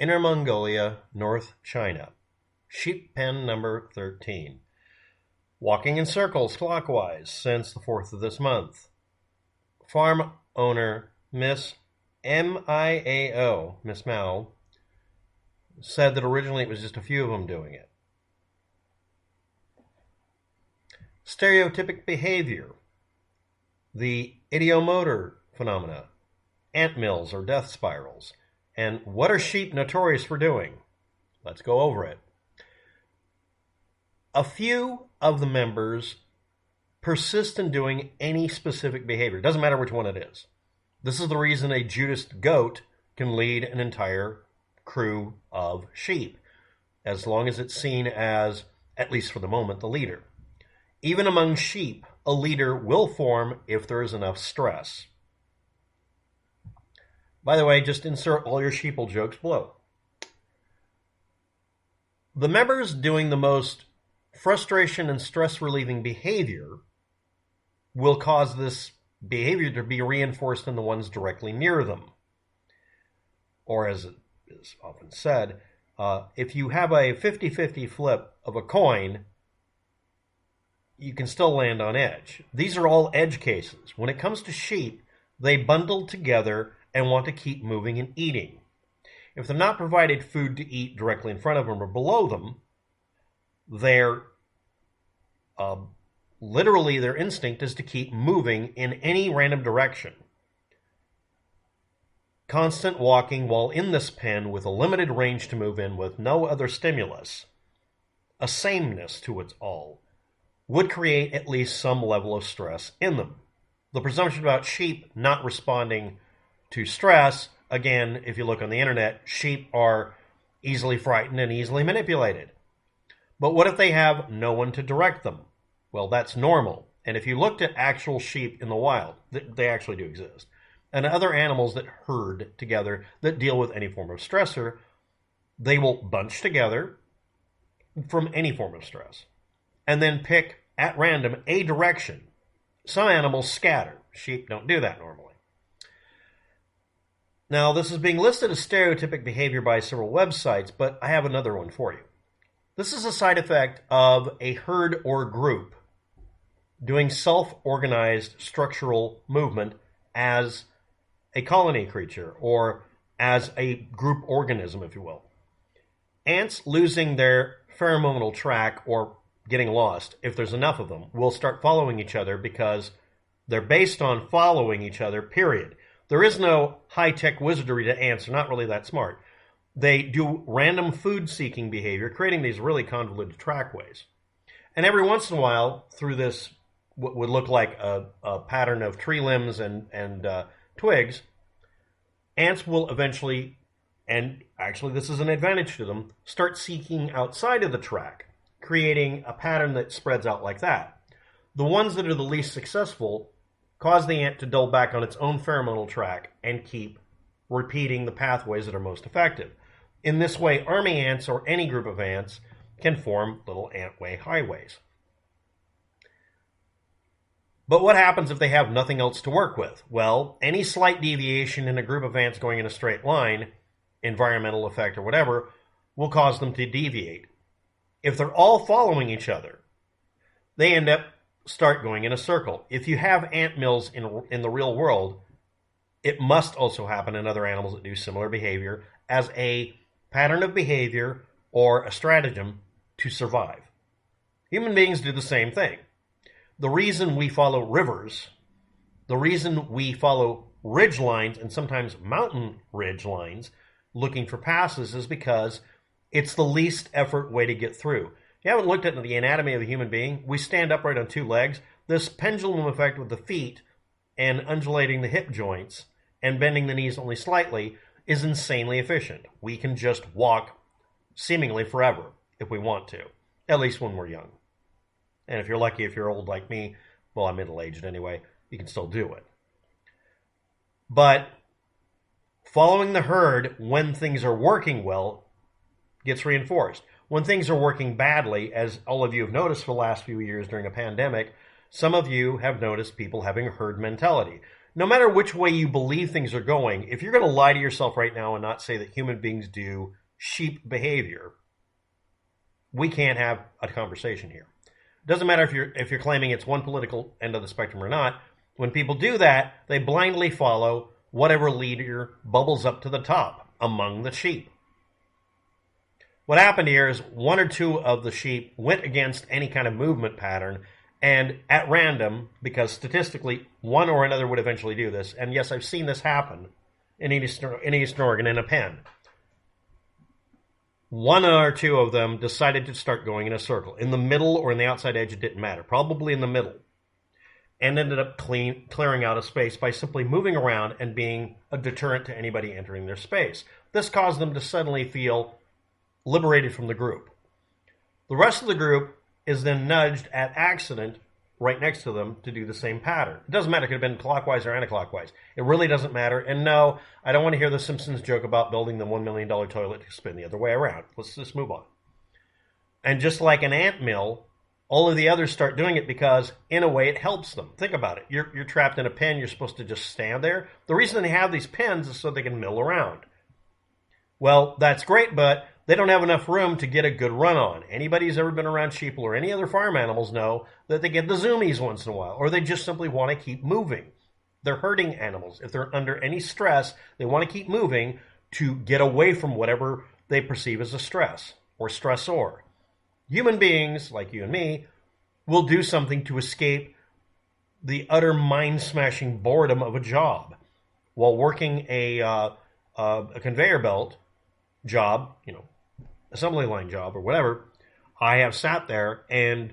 Inner Mongolia, North China. Sheep pen number 13. Walking in circles clockwise since the 4th of this month. Farm owner Miss Miao, Miss Miao, said that originally it was just a few of them doing it. Stereotypic behavior. The Ideomotor phenomena. Ant mills or death spirals. And what are sheep notorious for doing? Let's go over it. A few of the members persist in doing any specific behavior. It doesn't matter which one it is. This is the reason a Judas goat can lead an entire crew of sheep, as long as it's seen as, at least for the moment, the leader. Even among sheep, a leader will form if there is enough stress. By the way, just insert all your sheeple jokes below. The members doing the most frustration and stress-relieving behavior will cause this behavior to be reinforced in the ones directly near them. Or as it is often said, if you have a 50-50 flip of a coin, you can still land on edge. These are all edge cases. When it comes to sheep, they bundle together and want to keep moving and eating. If they're not provided food to eat directly in front of them or below them, their literally their instinct is to keep moving in any random direction. Constant walking while in this pen with a limited range to move in with no other stimulus, a sameness to it all, would create at least some level of stress in them. The presumption about sheep not responding to stress, again, if you look on the internet, sheep are easily frightened and easily manipulated. But what if they have no one to direct them? Well, that's normal. And if you looked at actual sheep in the wild, they actually do exist, and other animals that herd together that deal with any form of stressor, they will bunch together from any form of stress and then pick at random a direction. Some animals scatter. Sheep don't do that normally. Now, this is being listed as stereotypic behavior by several websites, but I have another one for you. This is a side effect of a herd or group doing self-organized structural movement as a colony creature or as a group organism, if you will. Ants losing their pheromonal track or getting lost, if there's enough of them, will start following each other because they're based on following each other, period. There is no high-tech wizardry to ants. They're not really that smart. They do random food-seeking behavior, creating these really convoluted trackways. And every once in a while, through this, what would look like a pattern of tree limbs and twigs, ants will eventually, and actually this is an advantage to them, start seeking outside of the track, creating a pattern that spreads out like that. The ones that are the least successful cause the ant to dull back on its own pheromonal track and keep repeating the pathways that are most effective. In this way, army ants or any group of ants can form little antway highways. But what happens if they have nothing else to work with? Well, any slight deviation in a group of ants going in a straight line, environmental effect or whatever, will cause them to deviate. If they're all following each other, they end up start going in a circle. If you have ant mills in the real world, it must also happen in other animals that do similar behavior as a pattern of behavior or a stratagem to survive. Human beings do the same thing. The reason we follow rivers, the reason we follow ridge lines and sometimes mountain ridge lines looking for passes is because it's the least effort way to get through. If you haven't looked at the anatomy of a human being, we stand upright on two legs. This pendulum effect with the feet and undulating the hip joints and bending the knees only slightly is insanely efficient. We can just walk seemingly forever if we want to, at least when we're young. And if you're lucky, if you're old like me, well, I'm middle-aged anyway, you can still do it. But following the herd when things are working well gets reinforced. When things are working badly, as all of you have noticed for the last few years during a pandemic, some of you have noticed people having a herd mentality. no matter which way you believe things are going, if you're going to lie to yourself right now and not say that human beings do sheep behavior, we can't have a conversation here. It doesn't matter if you're claiming it's one political end of the spectrum or not. When people do that, they blindly follow whatever leader bubbles up to the top among the sheep. What happened here is one or two of the sheep went against any kind of movement pattern, and at random, because statistically one or another would eventually do this, and yes, I've seen this happen in Eastern Oregon in a pen. One or two of them decided to start going in a circle. In the middle or in the outside edge, it didn't matter. Probably in the middle. And ended up clearing out a space by simply moving around and being a deterrent to anybody entering their space. This caused them to suddenly feel liberated from the group. The rest of the group is then nudged at accident right next to them to do the same pattern. It doesn't matter. It could have been clockwise or anti-clockwise. It really doesn't matter. And no, I don't want to hear the Simpsons joke about building the $1 million toilet to spin the other way around. Let's just move on. And just like an ant mill, all of the others start doing it because, in a way, it helps them. Think about it. You're trapped in a pen. You're supposed to just stand there. The reason they have these pens is so they can mill around. Well, that's great, but they don't have enough room to get a good run on. Anybody who's ever been around sheep or any other farm animals know that they get the zoomies once in a while, or they just simply want to keep moving. They're herding animals. If they're under any stress, they want to keep moving to get away from whatever they perceive as a stress or stressor. Human beings, like you and me, will do something to escape the utter mind-smashing boredom of a job. While working a conveyor belt job, assembly line job or whatever, I have sat there and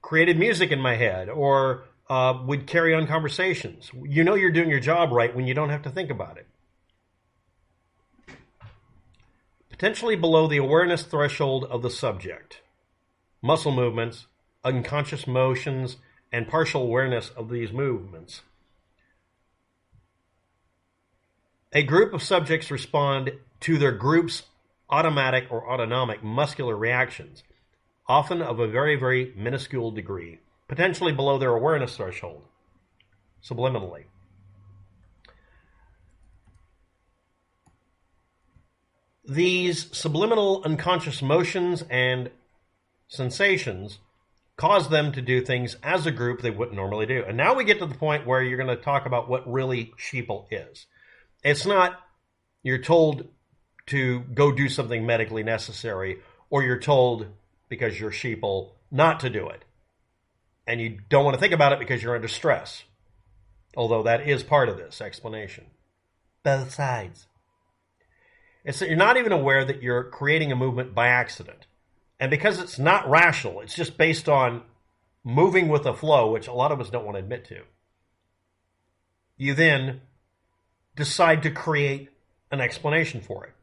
created music in my head or would carry on conversations. You know you're doing your job right when you don't have to think about it. Potentially below the awareness threshold of the subject, muscle movements, unconscious motions, and partial awareness of these movements. A group of subjects respond to their group's automatic or autonomic muscular reactions, often of a very, very minuscule degree, potentially below their awareness threshold, subliminally. These subliminal unconscious motions and sensations cause them to do things as a group they wouldn't normally do. And now we get to the point where you're going to talk about what really sheeple is. It's not you're told to go do something medically necessary, or you're told because you're sheeple not to do it. And you don't want to think about it because you're under stress. Although that is part of this explanation. Both sides. It's that you're not even aware that you're creating a movement by accident. And because it's not rational, it's just based on moving with the flow, which a lot of us don't want to admit to. You then decide to create an explanation for it.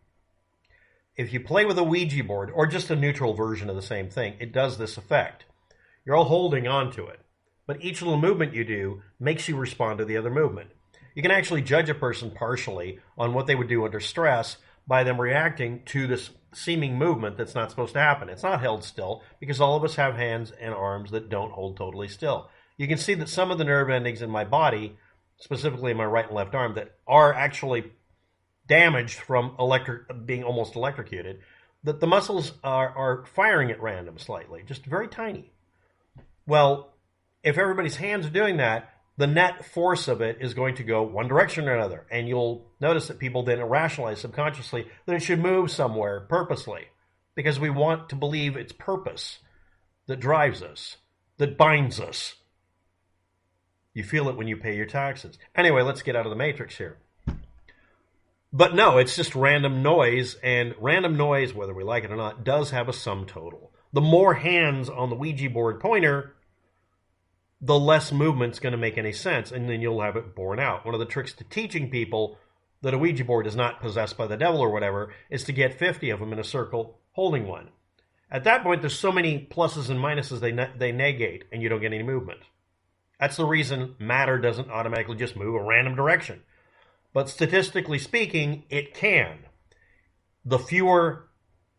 If you play with a Ouija board, or just a neutral version of the same thing, it does this effect. You're all holding on to it. But each little movement you do makes you respond to the other movement. You can actually judge a person partially on what they would do under stress by them reacting to this seeming movement that's not supposed to happen. It's not held still because all of us have hands and arms that don't hold totally still. You can see that some of the nerve endings in my body, specifically in my right and left arm, that are actually damaged from being almost electrocuted, that the muscles are firing at random slightly, just very tiny. Well, if everybody's hands are doing that, the net force of it is going to go one direction or another. And you'll notice that people then rationalize subconsciously that it should move somewhere purposely because we want to believe it's purpose that drives us, that binds us. You feel it when you pay your taxes. Anyway, let's get out of the matrix here. But no, it's just random noise, and random noise, whether we like it or not, does have a sum total. The more hands on the Ouija board pointer, the less movement's going to make any sense, and then you'll have it borne out. One of the tricks to teaching people that a Ouija board is not possessed by the devil or whatever is to get 50 of them in a circle holding one. At that point, there's so many pluses and minuses they negate, and you don't get any movement. That's the reason matter doesn't automatically just move a random direction. But statistically speaking, it can. The fewer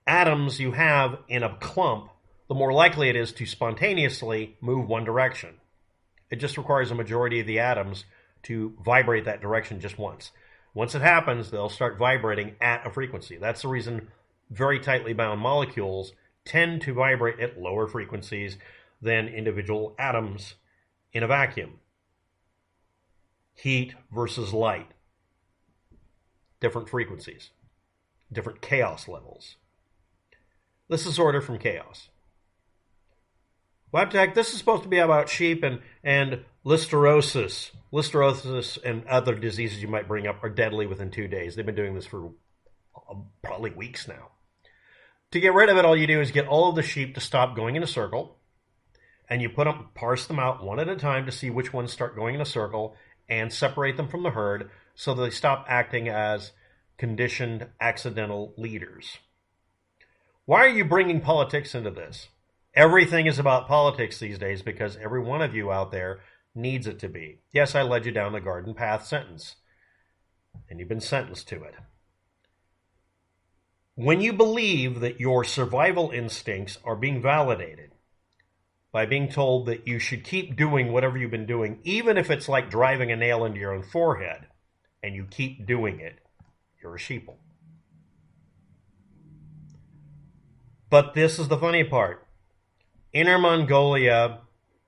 atoms you have in a clump, the more likely it is to spontaneously move one direction. It just requires a majority of the atoms to vibrate that direction just once. Once it happens, they'll start vibrating at a frequency. That's the reason very tightly bound molecules tend to vibrate at lower frequencies than individual atoms in a vacuum. Heat versus light. Different frequencies. Different chaos levels. This is order from chaos. WebTech, this is supposed to be about sheep and listeriosis. Listeriosis and other diseases you might bring up are deadly within 2 days. They've been doing this for probably weeks now. To get rid of it, all you do is get all of the sheep to stop going in a circle, and you parse them out one at a time to see which ones start going in a circle and separate them from the herd so that they stop acting as conditioned accidental leaders. Why are you bringing politics into this? Everything is about politics these days because every one of you out there needs it to be. Yes, I led you down the garden path sentence, and you've been sentenced to it. When you believe that your survival instincts are being validated by being told that you should keep doing whatever you've been doing, even if it's like driving a nail into your own forehead, and you keep doing it, you're a sheeple. But this is the funny part. Inner Mongolia,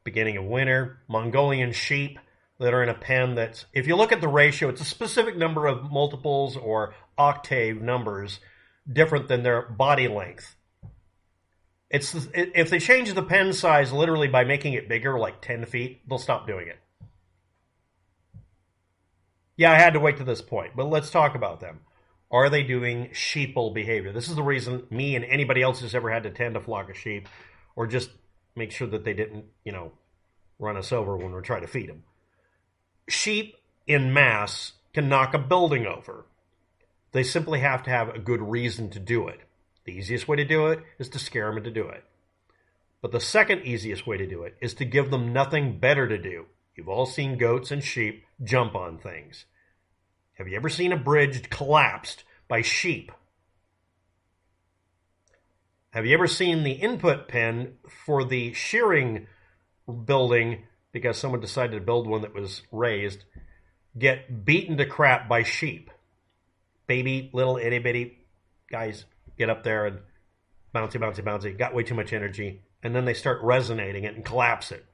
beginning of winter, Mongolian sheep that are in a pen that's, if you look at the ratio, it's a specific number of multiples or octave numbers different than their body length. If they change the pen size literally by making it bigger, like 10 feet, they'll stop doing it. Yeah, I had to wait to this point, but let's talk about them. Are they doing sheeple behavior? This is the reason me and anybody else who's ever had to tend a flock of sheep or just make sure that they didn't, run us over when we're trying to feed them. Sheep in mass can knock a building over. They simply have to have a good reason to do it. The easiest way to do it is to scare them into do it. But the second easiest way to do it is to give them nothing better to do. You've all seen goats and sheep jump on things. Have you ever seen a bridge collapsed by sheep? Have you ever seen the input pen for the shearing building, because someone decided to build one that was raised, get beaten to crap by sheep? Baby, little itty bitty guys get up there and bouncy, bouncy, bouncy, got way too much energy, and then they start resonating it and collapse it.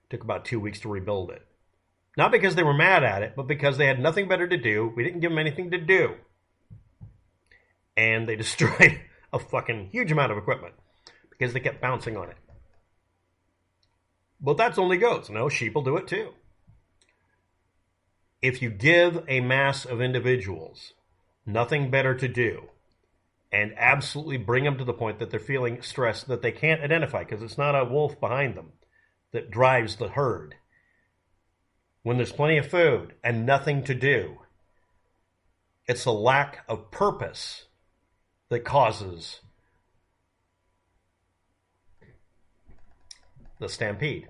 Took about 2 weeks to rebuild it. Not because they were mad at it, but because they had nothing better to do. We didn't give them anything to do. And they destroyed a fucking huge amount of equipment because they kept bouncing on it. But that's only goats. No, sheep will do it too. If you give a mass of individuals nothing better to do and absolutely bring them to the point that they're feeling stress that they can't identify because it's not a wolf behind them that drives the herd, when there's plenty of food and nothing to do, it's a lack of purpose that causes the stampede.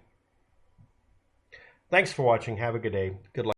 Thanks for watching. Have a good day. Good luck.